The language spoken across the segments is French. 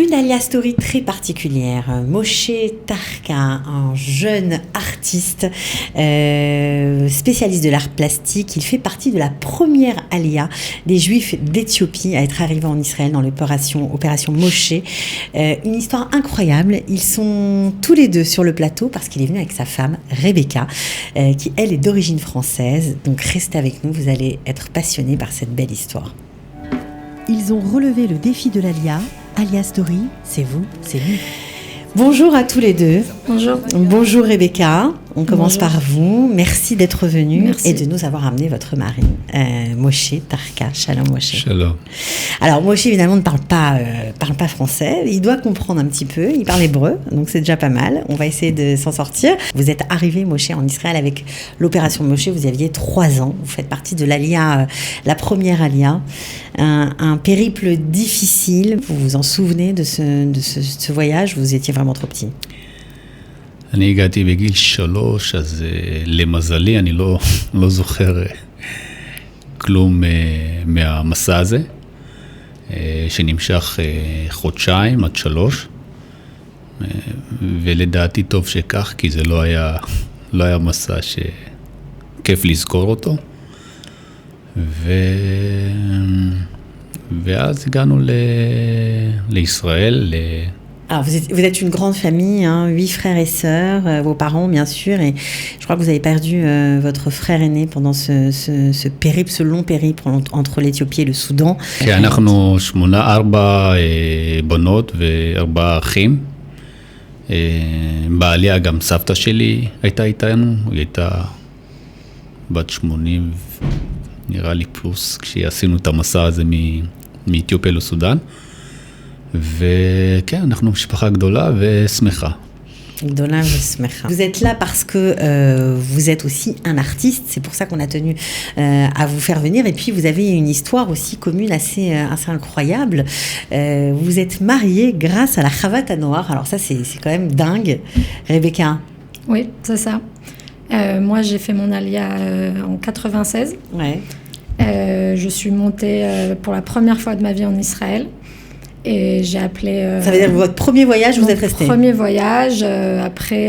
Une alias story très particulière. Moshe Tarka, un jeune artiste spécialiste de l'art plastique. Il fait partie de la première alia des Juifs d'Éthiopie à être arrivés en Israël dans l'opération Moshe. Une histoire incroyable. Ils sont tous les deux sur le plateau parce qu'il est venu avec sa femme, Rebecca, qui elle est d'origine française. Donc restez avec nous, vous allez être passionnés par cette belle histoire. Ils ont relevé le défi de l'alia. Alia Story, c'est vous, c'est lui. Bonjour à tous les deux. Bonjour. Bonjour Rebecca. On commence Bonjour. par vous. Merci d'être venue. Merci. Et de nous avoir amené votre mari, Moshe Tarka. Shalom Moshe. Shalom. Alors Moshe évidemment ne parle pas français. Il doit comprendre un petit peu. Il parle hébreu, donc c'est déjà pas mal. On va essayer de s'en sortir. Vous êtes arrivé Moshe en Israël avec l'opération Moshe. Vous aviez 3 ans. Vous faites partie de l'alia, la première alia. Un périple difficile. Vous vous en souvenez de ce voyage? Vous étiez vraiment trop petit. אני הגעתי בגיל 3, אז למזלי אני לא זוכר כלום מהמסע הזה, שנמשך חודשיים עד 3, ולדעתי טוב שכך, כי זה לא היה מסע שכיף לזכור אותו. ואז הגענו לישראל, Alors, vous êtes une grande famille, 8 frères et sœurs, vos parents bien sûr, et je crois que vous avez perdu votre frère aîné pendant ce périple, ce long périple entre l'Éthiopie et le Soudan. כי אנחנו 4 בנות ו4 אחים. בעליה גם סבתא שלי הייתה איתנו, היא הייתה בת 80, נראה לי פלוס, כשעשינו את המסע הזה מאתיופיה לסודן. וכן, אנחנו משפחה גדולה ושמחה. גדולה ושמחה. Vous êtes là parce que vous êtes aussi un artiste, c'est pour ça qu'on a tenu à vous faire venir. Et puis vous avez une histoire aussi commune assez incroyable. Vous êtes mariée grâce à la Chavat HaNoar. Alors ça c'est quand même dingue. Rebecca. Oui, c'est ça. Moi, j'ai fait mon alia en 96. Ouais. Je suis montée pour la première fois de ma vie en Israël. Et j'ai appelé... ça veut dire que votre premier voyage, vous êtes resté? Premier voyage, après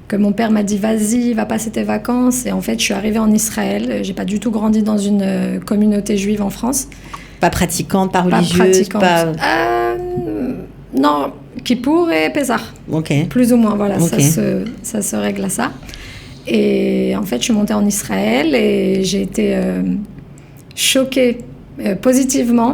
que mon père m'a dit « Vas-y, va passer tes vacances ». Et en fait, je suis arrivée en Israël. J'ai pas du tout grandi dans une communauté juive en France. Pas pratiquante, pas religieuse, pas... Non, Kippour et Pessah. Ok. Plus ou moins, voilà, Okay. ça se règle à ça. Et en fait, je suis montée en Israël et j'ai été choquée positivement.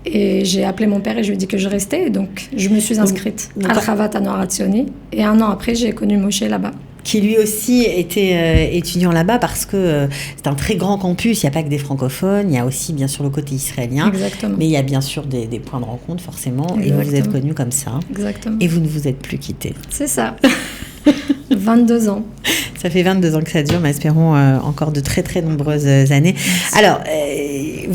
Et j'ai appelé mon père et je lui ai dit que je restais. Donc, je me suis inscrite à Chavat HaNoar Hatzioni. Et 1 an après, j'ai connu Moshe là-bas. Qui lui aussi était étudiant là-bas parce que c'est un très grand campus, il n'y a pas que des francophones, il y a aussi bien sûr le côté israélien. Exactement. Mais il y a bien sûr des points de rencontre forcément. Exactement. Et vous vous êtes connus comme ça. Exactement. Et vous ne vous êtes plus quittés. C'est ça. 22 ans. Ça fait 22 ans que ça dure, mais espérons encore de très très nombreuses années. Merci. Alors,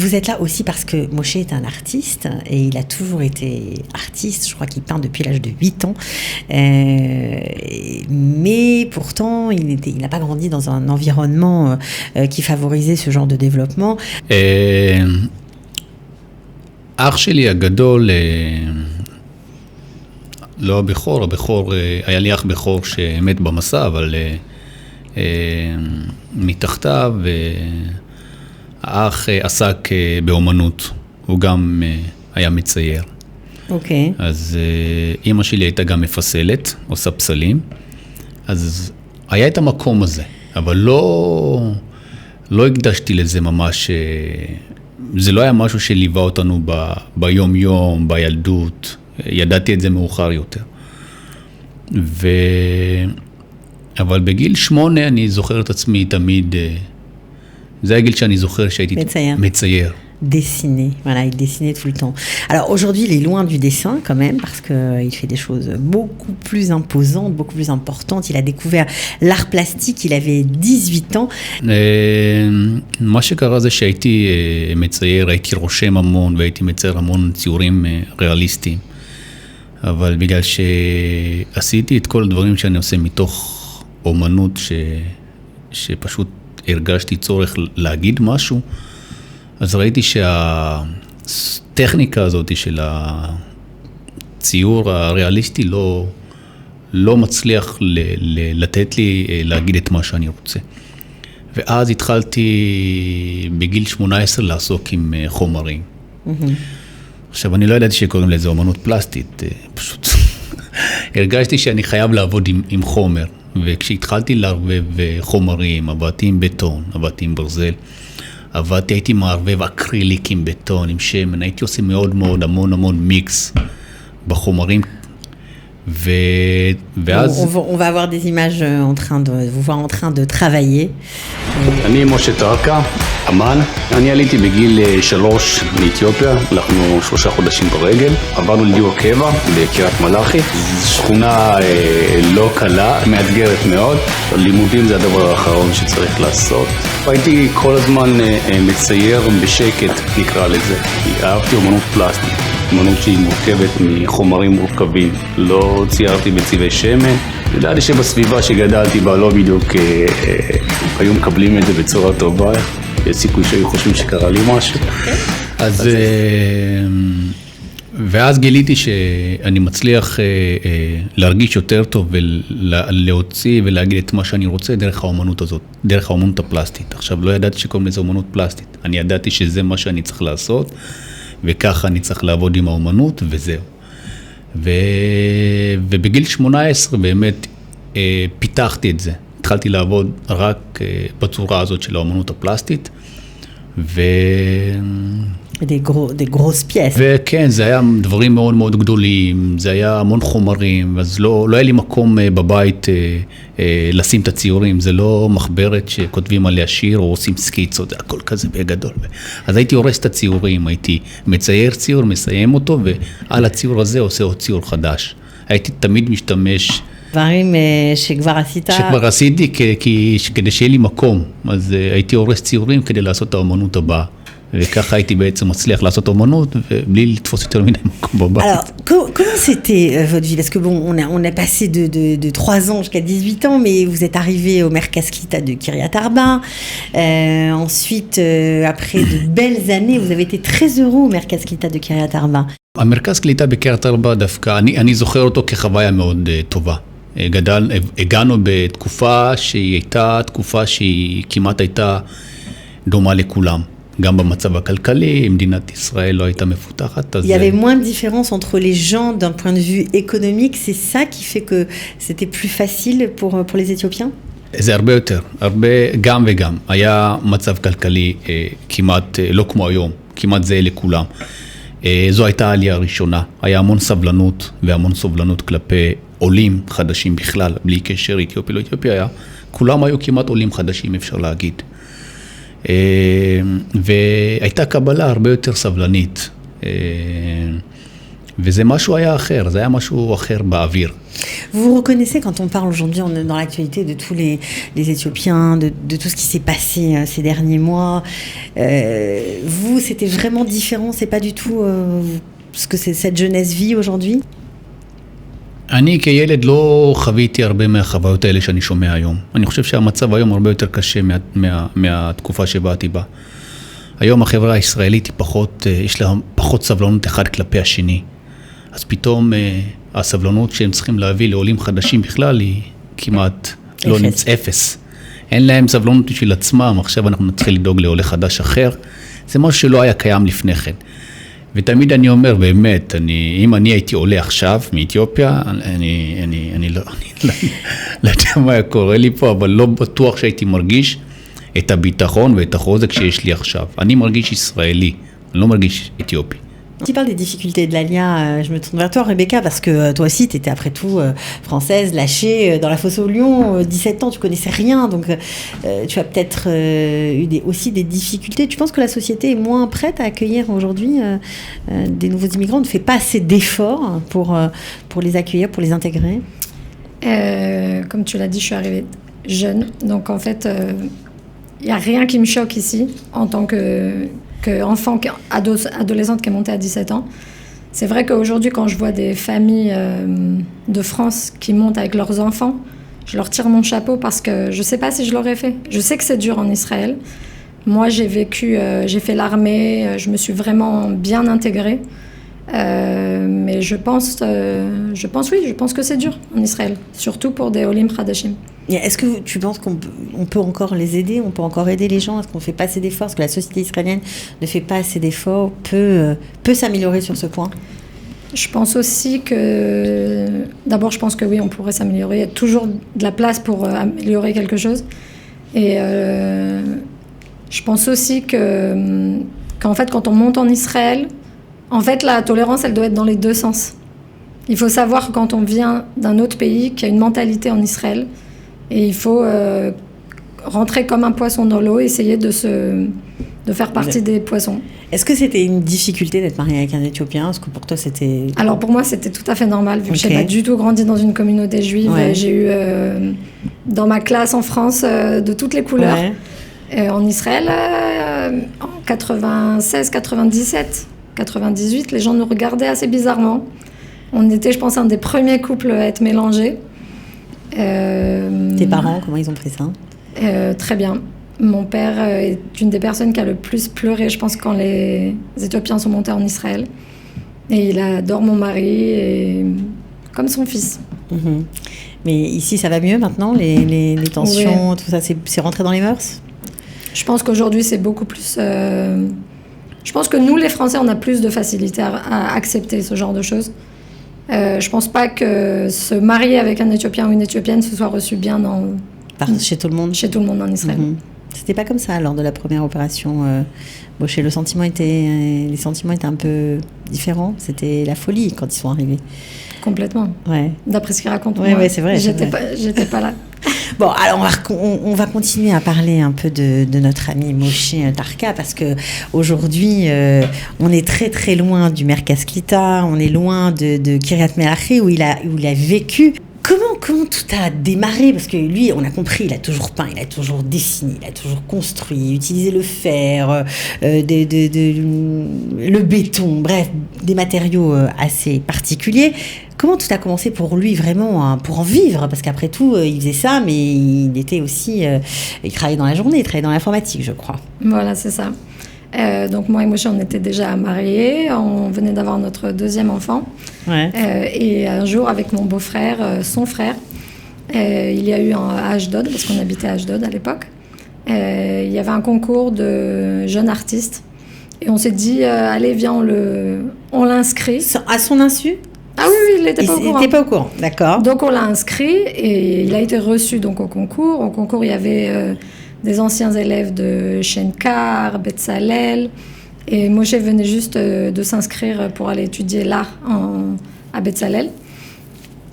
vous êtes là aussi parce que Moshe est un artiste et il a toujours été artiste. Je crois qu'il peint depuis l'âge de 8 ans. Mais pourtant, il n'a pas grandi dans un environnement qui favorisait ce genre de développement. אח שלי הגדול, לא הבכור, היה לי אח בכור שמת במסע, אבל מתחתיו האח עסק באומנות, הוא גם היה מצייר. אוקיי. אז אמא שלי הייתה גם מפסלת, עושה פסלים, אז היה את המקום הזה, אבל לא הקדשתי לזה ממש, זה לא היה משהו שליווה אותנו ביום יום, בילדות, ידעתי את זה מאוחר יותר. אבל בגיל 8 אני זוכר את עצמי תמיד, זה הגיל שאני זוכר שהייתי מצייר. Dessiner, voilà, il dessinait tout le temps. Alors aujourd'hui, il est loin du dessin quand même, parce qu'il fait des choses beaucoup plus imposantes, beaucoup plus importantes. Il a découvert l'art plastique, il avait 18 ans. מה שקרה זה שהייתי מצייר, הייתי רושם המון, והייתי מצייר המון ציורים ריאליסטיים. אבל בגלל שעשיתי את כל הדברים שאני עושה מתוך אומנות, שפשוט הרגשתי צורך להגיד משהו, אז ראיתי שהטכניקה הזאת של הציור הריאליסטי לא מצליח לתת לי להגיד את מה שאני רוצה. ואז התחלתי בגיל 18 לעסוק עם חומרים. עכשיו, אני לא ידעתי שקוראים לזה אומנות פלסטית, פשוט הרגשתי שאני חייב לעבוד עם חומר, וכשהתחלתי לערבב חומרים, עבדתי עם בטון, עבדתי עם ברזל, הייתי מערבב אקריליק עם בטון, עם שמן, הייתי עושה מאוד מאוד המון מיקס בחומרים, ואז... On va avoir des images vous voir en train de travailler. אני משה טרקה, אמן. אני עליתי בגיל 3 מאתיופיה, הלכנו 3 חודשים ברגל, עברנו לדיור קבע בקריית מלאכי, שכונה לא קלה, מאתגרת מאוד, לימודים זה הדבר האחרון שצריך לעשות. הייתי כל הזמן מצייר בשקט, נקרא לזה, כי אהבתי אומנות פלסטית. אמנות שהיא מורכבת מחומרים מורכבים, לא ציירתי בצבעי שמן, ידעתי שבסביבה שגדלתי בה לא בדיוק היו מקבלים את זה בצורה טובה, יש סיכוי שהיו חושבים שקרה לי משהו. אז ואז גיליתי שאני מצליח להרגיש יותר טוב ולהוציא ולהגיד את מה שאני רוצה דרך האומנות הזאת, דרך האומנות הפלסטית. עכשיו לא ידעתי שקוראים לזה אומנות פלסטית, אני ידעתי שזה מה שאני צריך לעשות, וככה אני צריך לעבוד עם האומנות, וזהו. ובגיל 18 באמת פיתחתי את זה. התחלתי לעבוד רק בצורה הזאת של האומנות הפלסטית, des grosses pièces. וכן, זה היה דברים מאוד מאוד גדולים, זה היה המון חומרים, אז לא היה לי מקום בבית לשים את הציורים, זה לא מחברת שכותבים עליה שיר או עושים סקיצות, זה הכל כזה בגדול. אז הייתי הורס את הציורים, הייתי מצייר ציור, מסיים אותו, ועל הציור הזה עושה עוד ציור חדש. הייתי תמיד משתמש... דברים שכבר עשית... שכבר עשיתי כדי שיהיה לי מקום, אז הייתי הורס ציורים כדי לעשות את האמנות הבאה. וככה הייתי בעצם מצליח לעשות אומנות, ובלי לתפוס יותר מיני מקום בבית. Alors, comment c'était votre vie? Parce que bon, on a passé de 3 ans jusqu'à 18 ans, mais vous êtes arrivé au Merkaz Klita de Kiryat Arba. Ensuite, après de belles années, vous avez été très heureux au Merkaz Klita de Kiryat Arba. המרכז קליטה בקריית ארבע דווקא, אני זוכר אותו כחוויה מאוד טובה. הגענו בתקופה שהיא הייתה תקופה שהיא כמעט הייתה דומה לכולם. גם במצב הכלכלי, מדינת ישראל לא הייתה מפותחת. Il y avait moins de différence entre les gens d'un point de vue économique, c'est ça qui fait que c'était plus facile pour les Éthiopiens? זה הרבה יותר, הרבה גם וגם. היה מצב כלכלי כמעט לא כמו היום, כמעט זהה לכולם. זו הייתה העלייה הראשונה. היה המון סבלנות והמון סובלנות כלפי עולים חדשים בכלל, בלי קשר אתיופיה לא אתיופיה היה. כולם היו כמעט עולים חדשים, אפשר להגיד. והייתה קבלה הרבה יותר סבלנית, וזה משהו היה אחר, זה היה משהו אחר באוויר. Vous vous reconnaissez quand on parle aujourd'hui dans l'actualité de tous les Éthiopiens, de tout ce qui s'est passé ces derniers mois. Vous, c'était vraiment différent, c'est pas du tout ce que cette jeunesse vit aujourd'hui? אני כילד לא חוויתי הרבה מהחוויות האלה שאני שומע היום. אני חושב שהמצב היום הרבה יותר קשה מהתקופה שבאתי בה. היום החברה הישראלית היא פחות, יש לה פחות סבלנות אחד כלפי השני. אז פתאום הסבלנות שהם צריכים להביא לעולים חדשים בכלל היא כמעט לא נמצא אפס. אין להם סבלנות בשביל עצמם, עכשיו אנחנו נתחיל לדאוג לעולה חדש אחר. זה משהו שלא היה קיים לפני כן. ותמיד אני אומר, באמת, אם אני הייתי עולה עכשיו מאתיופיה, אני לא יודע מה היה קורה לי פה, אבל לא בטוח שהייתי מרגיש את הביטחון ואת החוזק שיש לי עכשיו. אני מרגיש ישראלי, אני לא מרגיש אתיופי. Tu parles des difficultés de l'ALIA, je me tourne vers toi Rebecca, parce que toi aussi tu étais après tout française, lâchée dans la fosse aux lions, 17 ans, tu connaissais rien, donc tu as peut-être eu aussi des difficultés. Tu penses que la société est moins prête à accueillir aujourd'hui des nouveaux immigrants, ne fait pas assez d'efforts pour les accueillir, pour les intégrer? Comme tu l'as dit, je suis arrivée jeune, donc en fait, il n'y a rien qui me choque ici en tant qu'enfant, adolescente qui est montée à 17 ans. C'est vrai qu'aujourd'hui, quand je vois des familles de France qui montent avec leurs enfants, je leur tire mon chapeau parce que je ne sais pas si je l'aurais fait. Je sais que c'est dur en Israël. Moi, j'ai fait l'armée, je me suis vraiment bien intégrée. Mais je pense que c'est dur en Israël, surtout pour des Olim Chadashim. Et est-ce que tu penses qu'on peut encore les aider? On peut encore aider les gens? Est-ce qu'on ne fait pas assez d'efforts? Est-ce que la société israélienne ne fait pas assez d'efforts? Peut s'améliorer sur ce point? Je pense aussi que... D'abord, je pense que oui, on pourrait s'améliorer. Il y a toujours de la place pour améliorer quelque chose. Et je pense aussi qu'en fait, quand on monte en Israël, en fait, la tolérance, elle doit être dans les deux sens. Il faut savoir quand on vient d'un autre pays qu'il y a une mentalité en Israël. Et il faut rentrer comme un poisson dans l'eau, essayer de faire partie des poissons. Est-ce que c'était une difficulté d'être mariée avec un Éthiopien? Est-ce que pour toi, c'était... Alors pour moi, c'était tout à fait normal, vu que je n'ai pas du tout grandi dans une communauté juive. Ouais. J'ai eu dans ma classe en France de toutes les couleurs. Ouais. En Israël, en 96, 97, 98, les gens nous regardaient assez bizarrement. On était, je pense, un des premiers couples à être mélangés. Tes parents, comment ils ont pris ça? Très bien. Mon père est une des personnes qui a le plus pleuré, je pense, quand les Éthiopiens sont montés en Israël. Et il adore mon mari, comme son fils. Mmh. Mais ici, ça va mieux maintenant? Les tensions, oui. Tout ça, c'est rentré dans les mœurs? Je pense qu'aujourd'hui, c'est beaucoup plus... Je pense que nous, les Français, on a plus de facilité à accepter ce genre de choses. Je pense pas que se marier avec un Éthiopien ou une Éthiopienne se soit reçu bien chez tout le monde. Chez tout le monde en Israël. Mmh. C'était pas comme ça lors de la première opération Moshe. Les sentiments étaient un peu différents. C'était la folie quand ils sont arrivés. Complètement. Ouais. D'après ce qu'ils racontent. Ouais, c'est vrai. J'étais pas là. Bon, alors on va continuer à parler un peu de notre ami Moshe Tarka, parce que aujourd'hui on est très très loin du Merkaz Klita, on est loin de Kiryat Melachi où il a vécu. Comment tout a démarré? Parce que lui, on a compris, il a toujours peint, il a toujours dessiné, il a toujours construit, utilisé le fer, le béton, bref, des matériaux assez particuliers. Comment tout a commencé pour lui vraiment, pour en vivre? Parce qu'après tout, il faisait ça, mais il était aussi... il travaillait dans la journée, il travaillait dans l'informatique, je crois. Voilà, c'est ça. Donc moi et Moshe, on était déjà mariés, on venait d'avoir notre deuxième enfant. Ouais. Et un jour, avec mon beau-frère, son frère, il y a eu à Ashdod, parce qu'on habitait à Ashdod à l'époque, il y avait un concours de jeunes artistes. Et on s'est dit, allez, viens, on l'inscrit. À son insu? Ah oui, il n'était pas au courant. Il n'était pas au courant, d'accord. Donc on l'a inscrit et il a été reçu donc, au concours. Au concours, il y avait des anciens élèves de Shenkar, Betzalel. Et Moshe venait juste de s'inscrire pour aller étudier l'art à Betzalel.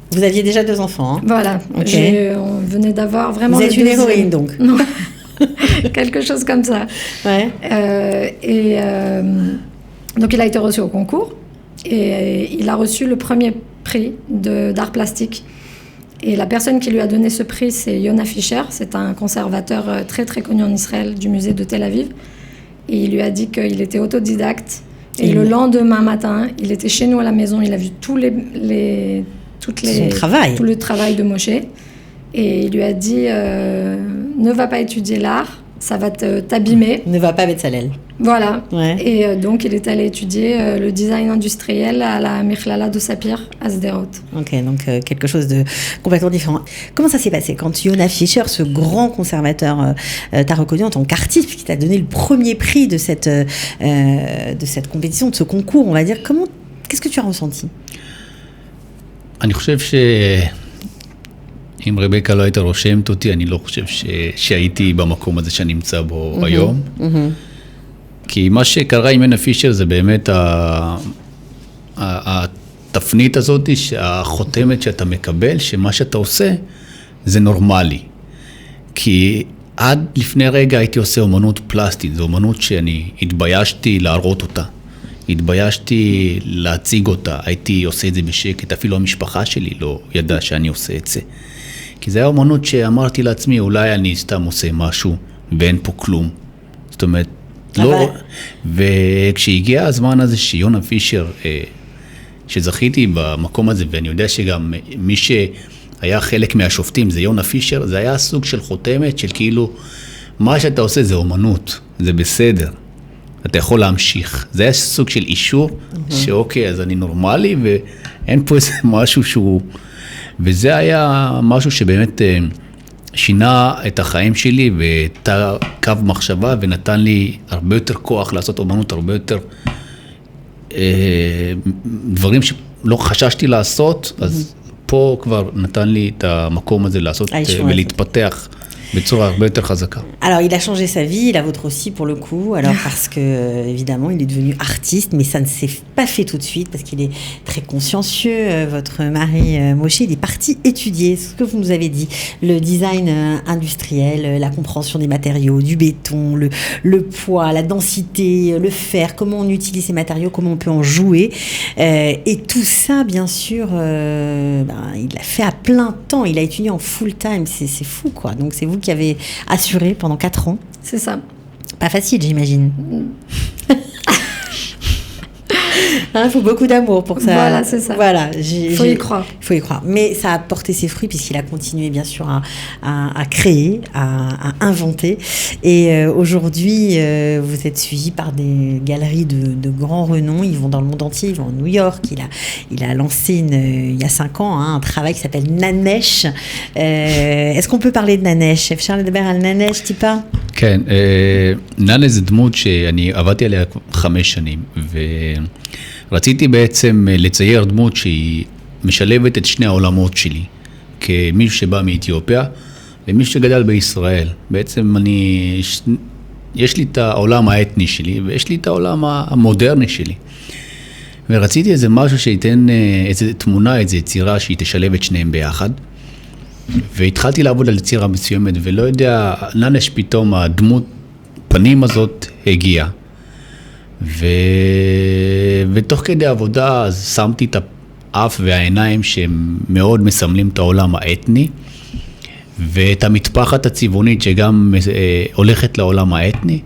Vous aviez déjà 2 enfants, hein? Voilà. Okay. On venait d'avoir vraiment... Vous êtes une héroïne, donc. Non. Quelque chose comme ça. Ouais. Donc il a été reçu au concours. Et il a reçu le premier prix d'art plastique. Et la personne qui lui a donné ce prix, c'est Yona Fischer. C'est un conservateur très très connu en Israël du musée de Tel Aviv. Et il lui a dit qu'il était autodidacte. Et le lendemain matin, il était chez nous à la maison. Il a vu tout le travail de Moshe. Et il lui a dit ne va pas étudier l'art, ça va t'abîmer. Ne va pas à Betzalel. Voilà. Ouais. Et donc, il est allé étudier le design industriel à la Michlala de Sapir à Sderot. Ok, donc quelque chose de complètement différent. Comment ça s'est passé quand Yona Fischer, ce grand conservateur, t'a reconnu en tant qu'artiste, puisqu'il t'a donné le premier prix de cette compétition, de ce concours, on va dire. Qu'est-ce que tu as ressenti? אני חושב אם רבקה לא הייתה רושמת אותי, אני לא חושב שהייתי במקום הזה שאני נמצא בו היום. כי מה שקרה עם יונה פישר זה באמת התפנית הזאת, החותמת שאתה מקבל, שמה שאתה עושה זה נורמלי. כי עד לפני רגע הייתי עושה אומנות פלסטית, זו אומנות שאני התביישתי להראות אותה. התביישתי להציג אותה, הייתי עושה את זה בשקט, אפילו המשפחה שלי לא ידעה שאני עושה את זה. כי זה היה אומנות שאמרתי לעצמי, אולי אני סתם עושה משהו ואין פה כלום. זאת אומרת, לא... וכשהגיע הזמן הזה שיונה פישר, שזכיתי במקום הזה, ואני יודע שגם מי שהיה חלק מהשופטים זה יונה פישר, זה היה סוג של חותמת של כאילו, מה שאתה עושה זה אומנות, זה בסדר. אתה יכול להמשיך. זה היה סוג של אישור, שאוקיי, אז אני נורמלי, ואין פה איזה משהו שהוא... וזה היה משהו שבאמת שינה את החיים שלי, ואת קו מחשבה, ונתן לי הרבה יותר כוח לעשות אומנות, הרבה יותר דברים שלא חששתי לעשות, אז פה כבר נתן לי את המקום הזה לעשות ולהתפתח. בצורה הרבה יותר חזקה. Alors, il a changé sa vie, la vôtre aussi pour le coup, alors parce que, évidemment, il est devenu artiste, mais ça ne s'est pas fait tout de suite, parce qu'il est très consciencieux, votre mari Moshe, il est parti étudier, ce que vous nous avez dit, le design industriel, la compréhension des matériaux, du béton, le poids, la densité, le fer, comment on utilise ces matériaux, comment on peut en jouer, et tout ça, bien sûr, il l'a fait à plein temps, il a étudié en full time, c'est fou, quoi. Donc, c'est vous qui avez assuré pendant 4 ans. C'est ça. Pas facile, j'imagine. Il faut beaucoup d'amour pour ça. Voilà, c'est ça. Voilà, faut y croire. Il faut y croire. Mais ça a porté ses fruits puisqu'il a continué, bien sûr, à créer, à inventer. Et aujourd'hui, vous êtes suivi par des galeries de grand renom. Ils vont dans le monde entier, ils vont à New York. Il a lancé, il y a 5 ans, un travail qui s'appelle Nanesh. Est-ce qu'on peut parler de Nanesh? אפשר לדבר על ננש טיפה? כן, ננש זה דמות שאני עבדתי עליה 5 שנים, ורציתי בעצם לצייר דמות שהיא משלבת את שני העולמות שלי, כמישהו שבא מאתיופיה, ומישהו שגדל בישראל. בעצם יש לי את העולם האתני שלי, ויש לי את העולם המודרני שלי. ורציתי איזה משהו שייתן איזה תמונה, איזה יצירה שהיא תשלב את שניהם ביחד. והתחלתי לעבוד על יצירה מסוימת, ולא יודע, ננש פתאום הדמות פנים הזאת הגיעה. ותוך כדי עבודה אז שמתי את האף והעיניים שהם מאוד מסמלים את העולם האתני, ואת המטפחת הצבעונית שגם הולכת לעולם האתני,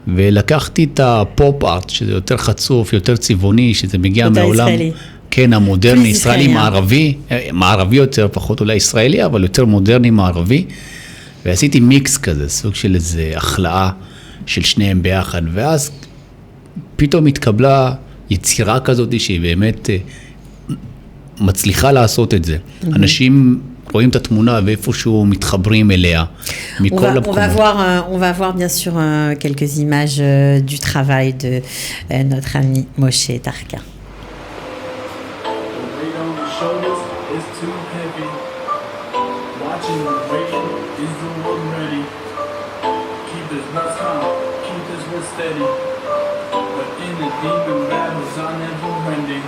ולקחתי את הפופ-ארט, שזה יותר חצוף, יותר צבעוני, שזה מגיע מהעולם... ישראלי. כן, המודרני, ישראלי מערבי, מערבי יותר, פחות אולי ישראלי, אבל יותר מודרני מערבי, ועשיתי מיקס כזה, סוג של איזה החלאה של שניהם ביחד, ואז פתאום התקבלה יצירה כזאת שהיא באמת מצליחה לעשות את זה. אנשים רואים את התמונה ואיפשהו מתחברים אליה, מכל המקומות. On va voir bien sûr quelques images du travail de notre ami Moshe Tarka. Shoulders is too heavy. Watching the rain is the world ready. Keep this work calm, keep this work steady. But in the demon battles, I'm never ending.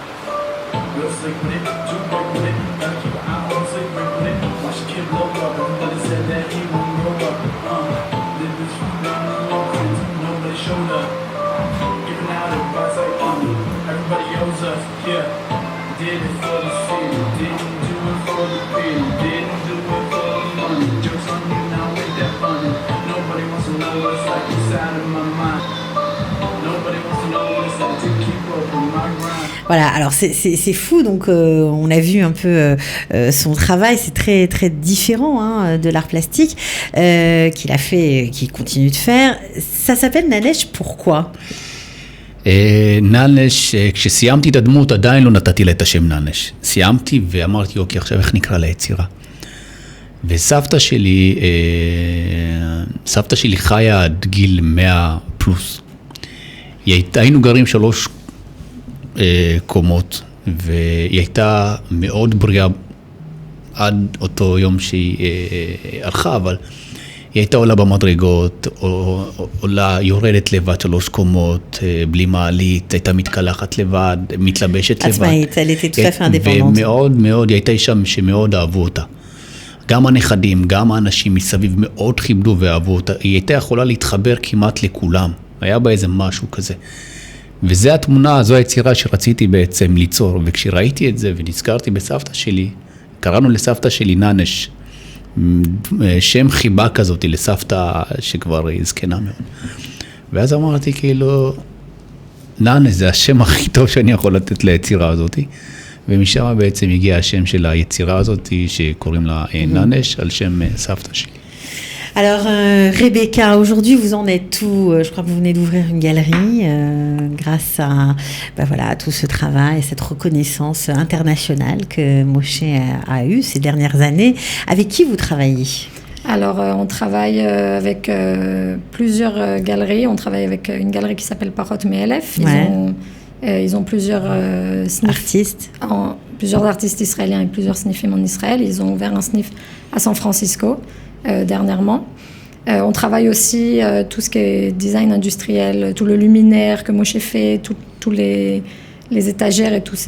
Real slick with it, too big with it. Gotta keep an eye on slick break with it. Watch the kid blow up. Everybody said that he won't grow up. Did this from down the low friends, nobody showed up. Giving out advice like everybody owes us, yeah. Did it for the city, didn't do it for the pity, didn't do it for the money. Jokes on you now, ain't that funny? Nobody wants to know what's like inside of my mind. Nobody wants to know what it's like to keep up with my grind. Voilà, alors c'est fou, donc on a vu un peu son travail, c'est très très différent de l'art plastique qu'il a fait, qu'il continue de faire. Ça s'appelle Nanesh, pourquoi? ננש, כשסיימתי את הדמות עדיין לא נתתי לה את השם ננש. סיימתי ואמרתי, אוקיי, עכשיו איך נקרא ליצירה? וסבתא שלי חיה עד גיל 100 פלוס. היינו גרים 3 קומות, והיא הייתה מאוד בריאה עד אותו יום שהיא הלכה, אבל היא הייתה עולה במדרגות, עולה, יורדת לבד 3 קומות, בלי מעלית, הייתה מתקלחת לבד, מתלבשת לבד. עצמאית, ומאוד מאוד, היא הייתה אישה שמאוד אהבו אותה. גם הנכדים, גם האנשים מסביב מאוד כיבדו ואהבו אותה. היא הייתה יכולה להתחבר כמעט לכולם. היה בה איזה משהו כזה. וזו התמונה, זו היצירה שרציתי בעצם ליצור. וכשראיתי את זה ונזכרתי בסבתא שלי, קראנו לסבתא שלי ננש, שם חיבה כזאת לסבתא שכבר היא זקנה מאוד. ואז אמרתי כאילו, ננש זה השם הכי טוב שאני יכול לתת ליצירה הזאת. ומשם בעצם הגיע השם של היצירה הזאת שקוראים לה ננש על שם סבתא שלי. Alors, Rebecca, aujourd'hui, vous en êtes où? Je crois que vous venez d'ouvrir une galerie grâce à tout ce travail et cette reconnaissance internationale que Moshe a eue ces dernières années. Avec qui vous travaillez? Alors, on travaille avec plusieurs galeries. On travaille avec une galerie qui s'appelle Parot Me'elef. Ils ont plusieurs artistes. Plusieurs artistes israéliens et plusieurs sniffim en Israël. Ils ont ouvert un sniff à San Francisco dernièrement. On travaille aussi tout ce qui est design industriel, tout le luminaire que Moshe fait, tous les étagères et toutes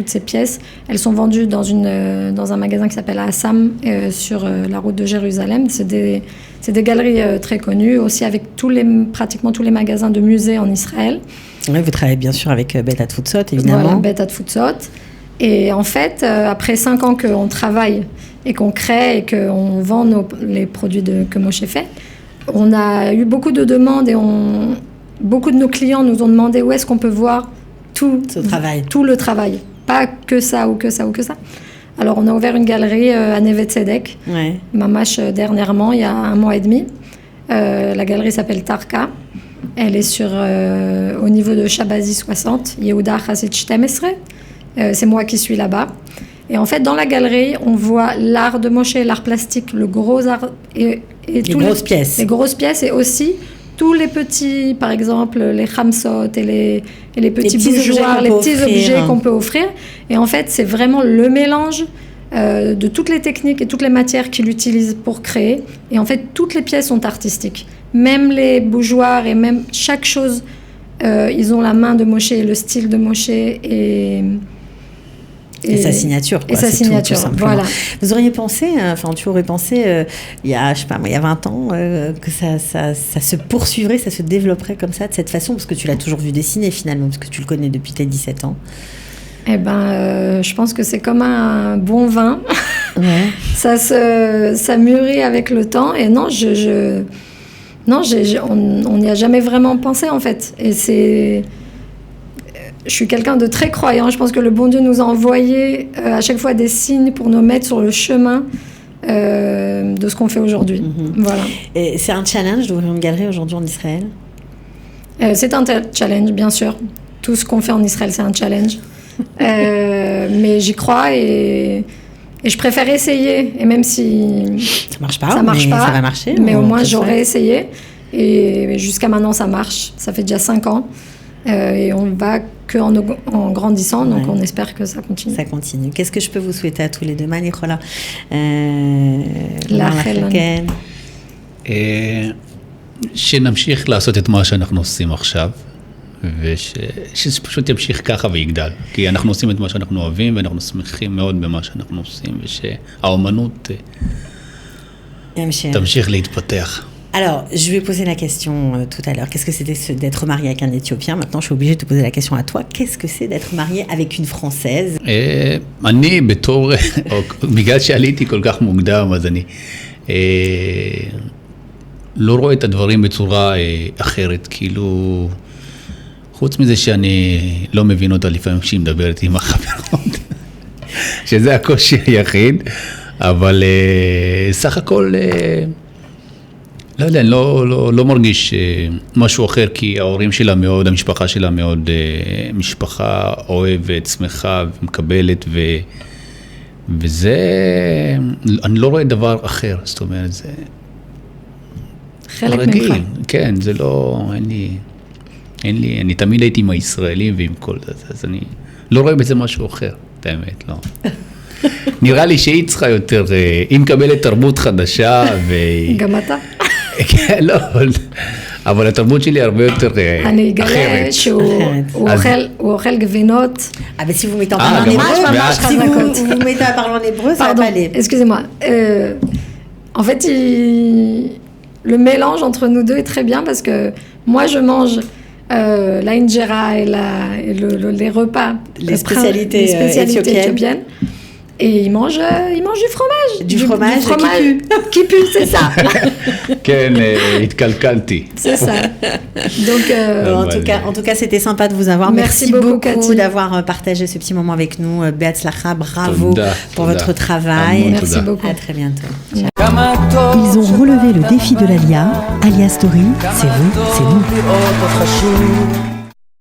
ces pièces. Elles sont vendues dans un magasin qui s'appelle Assam sur la route de Jérusalem. C'est des galeries très connues, aussi avec pratiquement tous les magasins de musées en Israël. Oui, vous travaillez bien sûr avec Bet Hatfutzot, évidemment. Voilà, Bet Hatfutzot. Et en fait, après 5 ans qu'on travaille et qu'on crée et qu'on vend les produits que Moshe fait, on a eu beaucoup de demandes et beaucoup de nos clients nous ont demandé où est-ce qu'on peut voir tout le travail. Pas que ça ou que ça ou que ça. Alors, on a ouvert une galerie à Neve Tzedek, Mamash dernièrement, il y a 1 mois et demi. La galerie s'appelle Tarka. Elle est au niveau de Shabazi 60, Yehuda Chassid 12. C'est moi qui suis là-bas. Et en fait, dans la galerie, on voit l'art de Moshe, l'art plastique, le gros art et les grosses pièces. Les grosses pièces et aussi tous les petits, par exemple, les khamsot et les petits bougeoirs, les petits objets qu'on peut offrir. Et en fait, c'est vraiment le mélange de toutes les techniques et toutes les matières qu'il utilise pour créer. Et en fait, toutes les pièces sont artistiques. Même les bougeoirs et même chaque chose, ils ont la main de Moshe, le style de Moshe et sa signature. Et sa signature, voilà. Vous auriez pensé, tu aurais pensé, il y a 20 ans, que ça se poursuivrait, ça se développerait comme ça, de cette façon, parce que tu l'as toujours vu dessiner finalement, parce que tu le connais depuis tes 17 ans. Je pense que c'est comme un bon vin. Ouais. Ça mûrit avec le temps. Et non, on n'y a jamais vraiment pensé, en fait. Et je suis quelqu'un de très croyant. Je pense que le bon Dieu nous a envoyé à chaque fois des signes pour nous mettre sur le chemin de ce qu'on fait aujourd'hui. Voilà. Et c'est un challenge d'ouvrir une galerie aujourd'hui en Israël? C'est un challenge, bien sûr. Tout ce qu'on fait en Israël, c'est un challenge. Mais j'y crois et je préfère essayer. Et même si ça marche pas, ça va marcher. Mais au moins, j'aurais essayé. Et jusqu'à maintenant, ça marche. Ça fait déjà 5 ans. Et on va en grandissant, donc on espère que ça continue. Ça continue. Qu'est-ce que je peux vous souhaiter à tous les deux? Manichola. שנמשיך לעשות את מה שאנחנו עושים עכשיו, ושזה פשוט ימשיך ככה ויגדל. כי אנחנו עושים את מה שאנחנו אוהבים, ואנחנו שמחים מאוד במה שאנחנו עושים, ושהאומנות תמשיך להתפתח. Alors, je vais poser la question tout à l'heure. Qu'est-ce que c'était d'être marié avec un Éthiopien? Maintenant, je suis obligée de te poser la question à toi. Qu'est-ce que c'est d'être marié avec une Française? אני בתור, בגלל שעליתי כל כך מוקדם, אז אני לא רואה את הדברים בצורה אחרת. כאילו, חוץ מזה שאני לא מבין אותה לפעמים כשהיא מדברת עם החברות, שזה הקושי היחיד, אבל סך הכל... לא יודע, אני לא מרגיש משהו אחר, כי ההורים שלה מאוד, המשפחה שלה מאוד משפחה אוהבת, שמחה ומקבלת, וזה, אני לא רואה דבר אחר, זאת אומרת, זה חלק רגיל, ממך. כן, זה לא, אין לי, אני תמיד הייתי עם הישראלים ועם כל זה, אז אני לא רואה בזה משהו אחר, את האמת, לא. נראה לי שהיא צריכה יותר, היא מקבלת תרבות חדשה, גם אתה? כן, לא, אבל התרבות שלי הרבה יותר אחרת. אני אגלה שהוא אוכל גבינות. אבל si vous mettez en parlant en hébreu, si vous mettez en parlant en hébreu, ça va pas aller. Excusez-moi. En fait, le mélange entre nous deux est très bien parce que moi, je mange la injera et les repas, les spécialités éthiopiennes. Et ils mangent du fromage. Du fromage qui pue, c'est ça. כן, התקלקלתי. C'est ça. Donc, en tout cas, c'était sympa de vous avoir. Merci beaucoup, Cathy. d'avoir partagé ce petit moment avec nous. Beatzlacha, bravo pour Toda. votre travail. Merci beaucoup. À très bientôt. Ils ont relevé le défi de l'Alia. Alia Story, c'est vous, c'est nous.